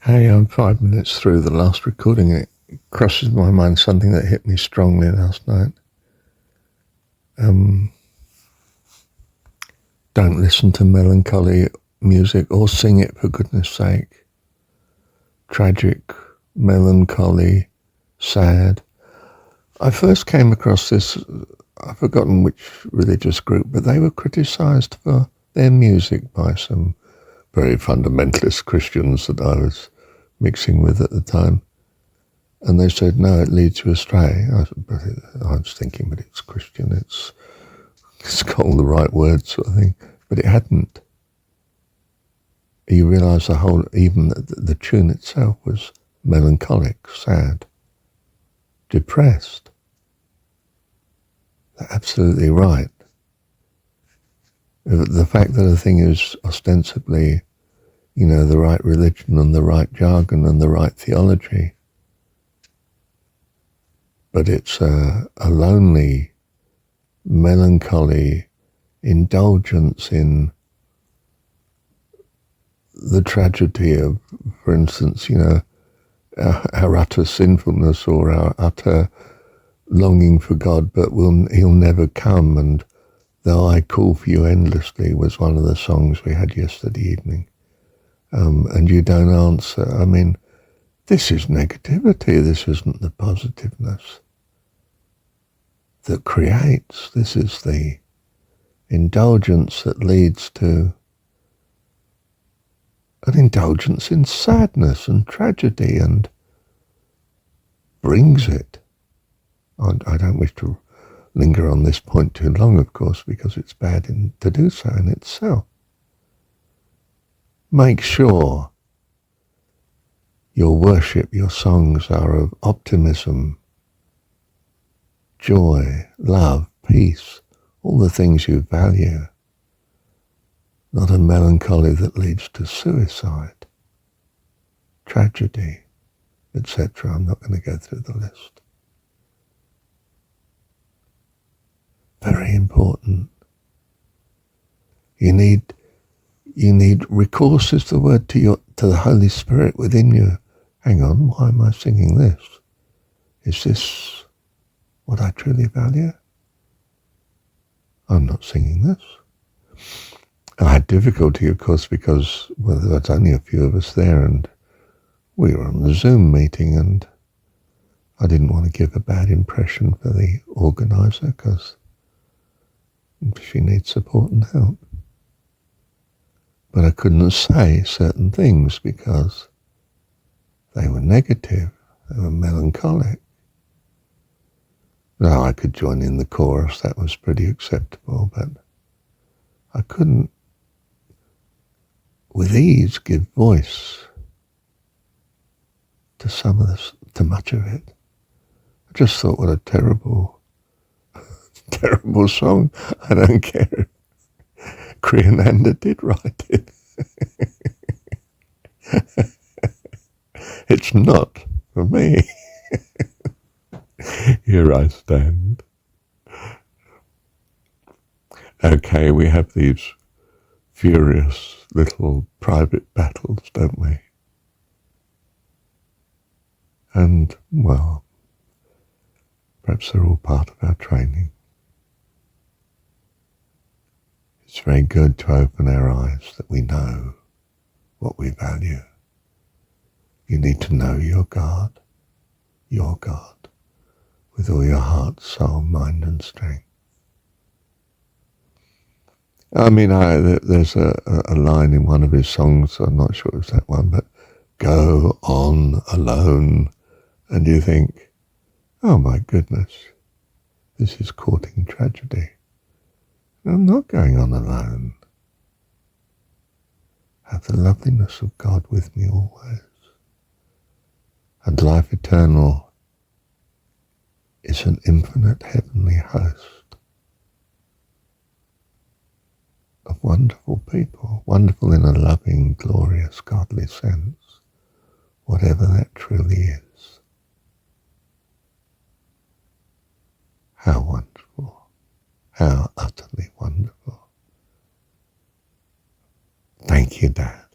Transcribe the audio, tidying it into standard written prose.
Hey, I'm 5 minutes through the last recording. It crosses my mind something that hit me strongly last night. Don't listen to melancholy music or sing it, for goodness sake. Tragic, melancholy, sad. I first came across this, I've forgotten which religious group, but they were criticised for their music by some very fundamentalist Christians that I was mixing with at the time. And they said, no, it leads you astray. I was thinking, but it's Christian, it's got all the right words, sort of thing. But it hadn't. You realise even the tune itself was melancholic, sad, depressed. They're absolutely right. The fact that a thing is ostensibly, the right religion and the right jargon and the right theology, but it's a lonely, melancholy indulgence in the tragedy of, for instance, our utter sinfulness or our utter longing for God, but He'll never come. And Though I Call for You Endlessly was one of the songs we had yesterday evening. And you don't answer. I mean, this is negativity. This isn't the positiveness that creates. This is the indulgence that leads to an indulgence in sadness and tragedy and brings it. I don't wish to linger on this point too long, of course, because it's bad to do so in itself. Make sure your worship, your songs are of optimism, joy, love, peace, all the things you value, not a melancholy that leads to suicide, tragedy, etc. I'm not going to go through the list. Very important. You need recourse is the word to the Holy Spirit within you. Hang on, why am I singing this? Is this what I truly value? I'm not singing this. I had difficulty, of course, because there was only a few of us there, and we were on the Zoom meeting, and I didn't want to give a bad impression for the organiser, because she needs support and help. But I couldn't say certain things because they were negative, they were melancholic. Now I could join in the chorus, that was pretty acceptable, but I couldn't with ease give voice to much of it. I just thought, what a terrible song. I don't care. Kriyananda did write it. It's not for me. Here I stand. Okay, we have these furious little private battles, don't we? And, well, perhaps they're all part of our training. It's very good to open our eyes that we know what we value. You need to know your God, with all your heart, soul, mind and strength. I mean, there's a line in one of his songs, I'm not sure it was that one, but go on alone. And you think, oh my goodness, this is courting tragedy. I'm not going on alone. Have the loveliness of God with me always. And life eternal is an infinite heavenly host of wonderful people, wonderful in a loving, glorious, godly sense, whatever that truly is. How wonderful, how utterly wonderful. Thank you, Dad.